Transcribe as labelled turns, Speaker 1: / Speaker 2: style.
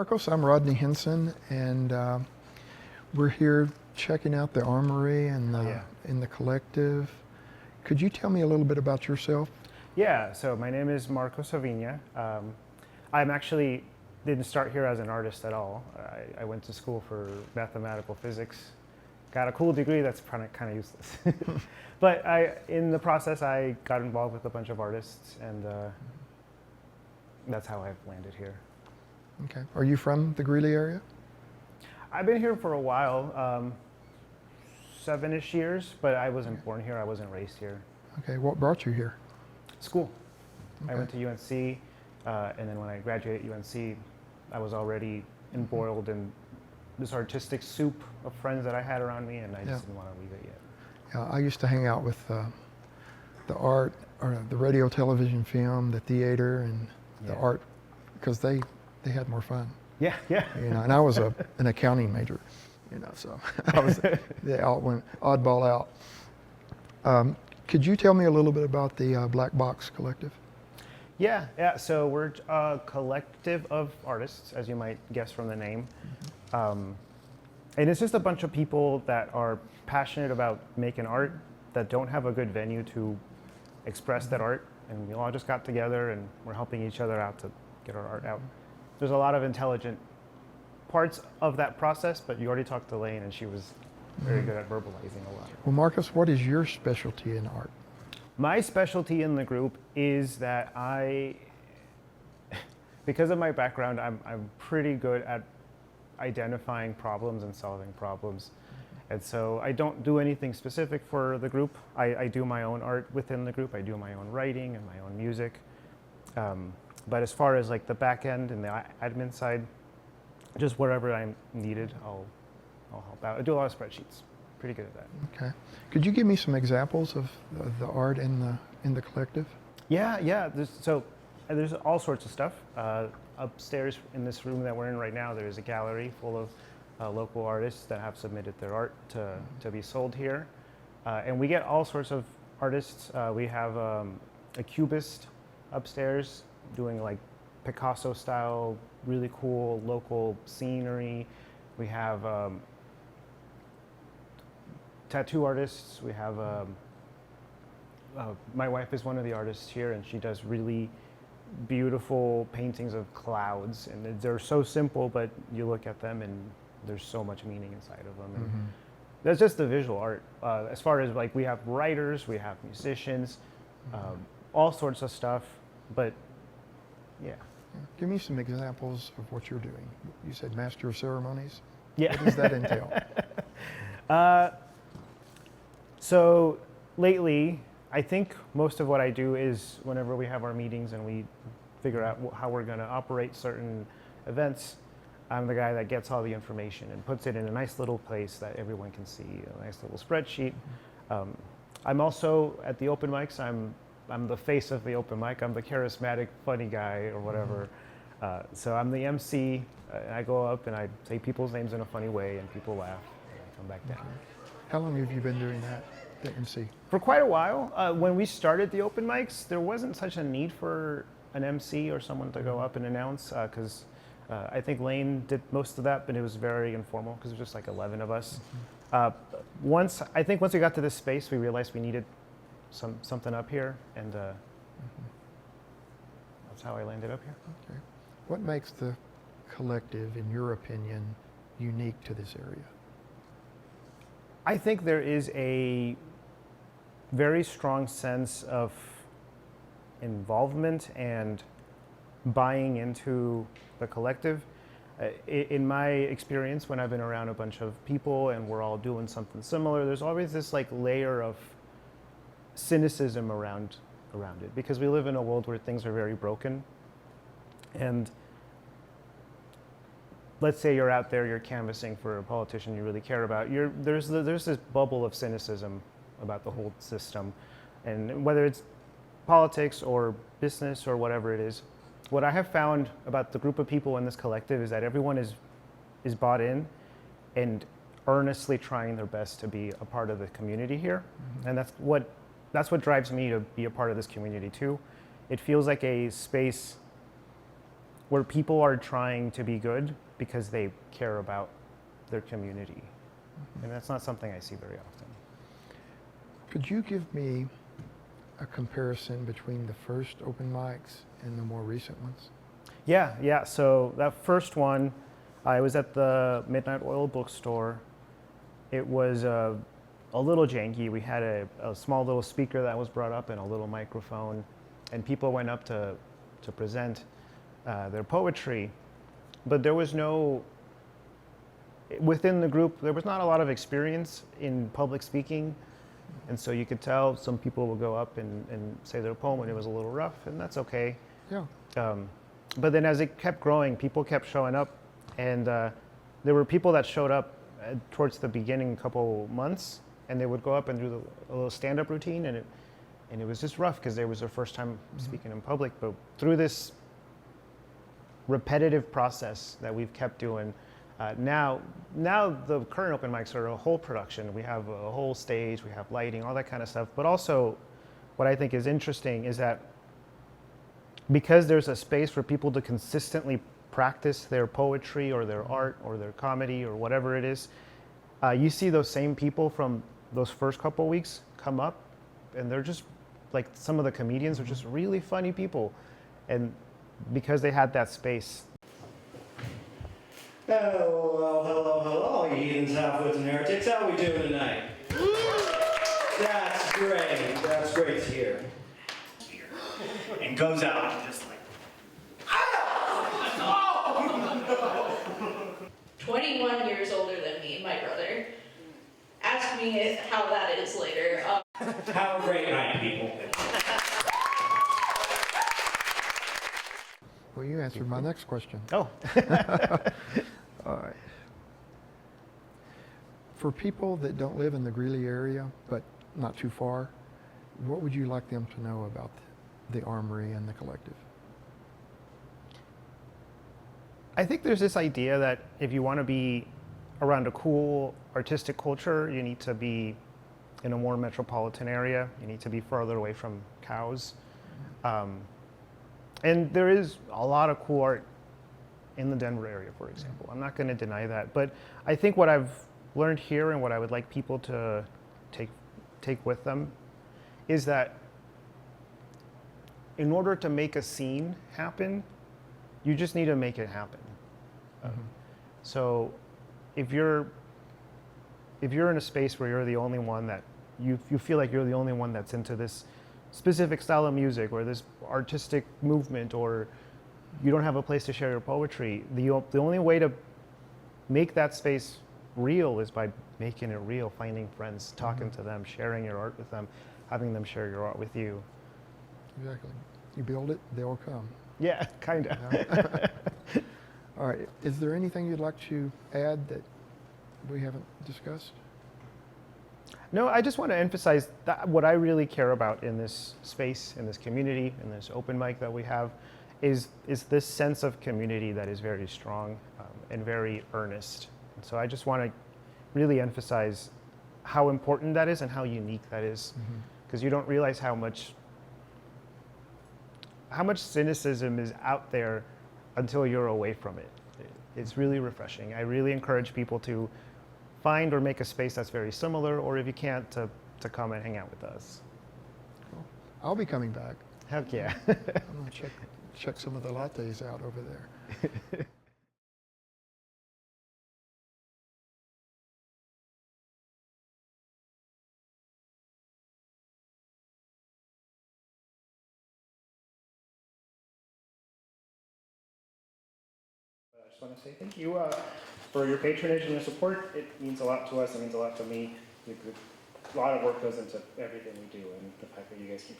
Speaker 1: Marcos, I'm Rodney Henson, and we're here checking out the Armory and in the collective. Could you tell me a little bit about yourself?
Speaker 2: Yeah, so my name is Marcos Aviña. I'm actually didn't start here as an artist at all. I went to school for mathematical physics, got a cool degree that's kind of useless. But in the process, I got involved with a bunch of artists, and that's how I've landed here.
Speaker 1: Okay. Are you from the Greely area?
Speaker 2: I've been here for a while, 7-ish years, but I wasn't born here. I wasn't raised here.
Speaker 1: Okay. What brought you here?
Speaker 2: School.
Speaker 1: Okay.
Speaker 2: I went to UNC, and then when I graduated UNC, I was already embroiled in this artistic soup of friends that I had around me, and I just didn't want to leave it yet.
Speaker 1: Yeah, I used to hang out with the art, or the radio, television, film, the theater, and the art, because they had more fun.
Speaker 2: Yeah, yeah.
Speaker 1: You know, and I was an accounting major, you know, so I was the oddball out. Could you tell me a little bit about the BlackBox collective?
Speaker 2: Yeah. So we're a collective of artists, as you might guess from the name. And it's just a bunch of people that are passionate about making art, that don't have a good venue to express that art. And we all just got together and we're helping each other out to get our art out. There's a lot of intelligent parts of that process, but you already talked to Lane, and she was very good at verbalizing a lot.
Speaker 1: Well, Marcus, what is your specialty in art?
Speaker 2: My specialty in the group is that because of my background, I'm pretty good at identifying problems and solving problems. And so I don't do anything specific for the group. I do my own art within the group. I do my own writing and my own music. But as far as like the back end and the admin side, just wherever I'm needed, I'll help out. I do a lot of spreadsheets. Pretty good at that.
Speaker 1: Okay. Could you give me some examples of the art in the collective?
Speaker 2: Yeah. There's all sorts of stuff. Upstairs in this room that we're in right now, there's a gallery full of local artists that have submitted their art to be sold here. And we get all sorts of artists. We have a cubist upstairs doing like Picasso style, really cool local scenery. We have tattoo artists. We have my wife is one of the artists here, and she does really beautiful paintings of clouds, and they're so simple, but you look at them and there's so much meaning inside of them. And that's just the visual art. As far as like, we have writers, we have musicians, all sorts of stuff, but yeah.
Speaker 1: Give me some examples of what you're doing. You said Master of Ceremonies.
Speaker 2: Yeah.
Speaker 1: What does that entail?
Speaker 2: So lately, I think most of what I do is whenever we have our meetings and we figure out how we're going to operate certain events, I'm the guy that gets all the information and puts it in a nice little place that everyone can see, a nice little spreadsheet. I'm also at the open mics. I'm the face of the open mic. I'm the charismatic, funny guy or whatever. So I'm the MC. I go up and I say people's names in a funny way, and people laugh, and I come back down.
Speaker 1: How long have you been doing that, the MC?
Speaker 2: For quite a while. When we started the open mics, there wasn't such a need for an MC or someone to go up and announce, because I think Lane did most of that, but it was very informal because it was just like 11 of us. Once we got to this space, we realized we needed something up here, and that's how I landed up here.
Speaker 1: Okay. What makes the collective, in your opinion, unique to this area?
Speaker 2: I think there is a very strong sense of involvement and buying into the collective. In my experience, when I've been around a bunch of people and we're all doing something similar, there's always this like layer of cynicism around it, because we live in a world where things are very broken. And let's say you're out there, you're canvassing for a politician you really care about. There's this bubble of cynicism about the whole system, and whether it's politics or business or whatever it is. What I have found about the group of people in this collective is that everyone is bought in and earnestly trying their best to be a part of the community here, and that's what drives me to be a part of this community too. It feels like a space where people are trying to be good because they care about their community. And that's not something I see very often.
Speaker 1: Could you give me a comparison between the first open mics and the more recent ones?
Speaker 2: Yeah. So that first one, I was at the Midnight Oil bookstore. It was a little janky. We had a small little speaker that was brought up and a little microphone, and people went up to present their poetry. But there was within the group, there was not a lot of experience in public speaking. And so you could tell some people would go up and say their poem and it was a little rough, and that's okay.
Speaker 1: Yeah.
Speaker 2: But then as it kept growing, people kept showing up, and there were people that showed up towards the beginning couple months, and they would go up and do a little stand-up routine, and it was just rough because it was their first time speaking in public. But through this repetitive process that we've kept doing, now the current open mics are a whole production. We have a whole stage, we have lighting, all that kind of stuff. But also, what I think is interesting is that because there's a space for people to consistently practice their poetry or their art or their comedy or whatever it is, you see those same people from those first couple weeks come up, and they're just like, some of the comedians are just really funny people, and because they had that space.
Speaker 3: Hello, you heathens, half-wits, and heretics. How are we doing tonight? That's great. That's great to hear. And goes out just like,
Speaker 4: 21 years older than me, my brother. Ask me how that is later.
Speaker 3: have a great night, people.
Speaker 1: Well, you answered my next question.
Speaker 2: Oh.
Speaker 1: All right. For people that don't live in the Greely area, but not too far, what would you like them to know about the Armory and the collective?
Speaker 2: I think there's this idea that if you want to be around a cool artistic culture, you need to be in a more metropolitan area. You need to be further away from cows. And there is a lot of cool art in the Denver area, for example. I'm not going to deny that. But I think what I've learned here and what I would like people to take with them is that in order to make a scene happen, you just need to make it happen. So if you're in a space where you're the only one that you feel like you're the only one that's into this specific style of music or this artistic movement, or you don't have a place to share your poetry, the only way to make that space real is by making it real, finding friends, talking to them, sharing your art with them, having them share your art with you.
Speaker 1: Exactly. You build it, they'll come.
Speaker 2: Yeah, kind of.
Speaker 1: Yeah. All right. Is there anything you'd like to add that we haven't discussed?
Speaker 2: No, I just want to emphasize that what I really care about in this space, in this community, in this open mic that we have, is this sense of community that is very strong and very earnest. And so I just want to really emphasize how important that is and how unique that is, because you don't realize how much cynicism is out there until you're away from it. It's really refreshing. I really encourage people to find or make a space that's very similar, or if you can't, to come and hang out with us.
Speaker 1: Cool. I'll be coming back.
Speaker 2: Heck yeah.
Speaker 1: I'm going to check some of the lattes out over there.
Speaker 2: I just want to say thank you for your patronage and your support. It means a lot to us. It means a lot to me. A lot of work goes into everything we do, and the fact that you guys keep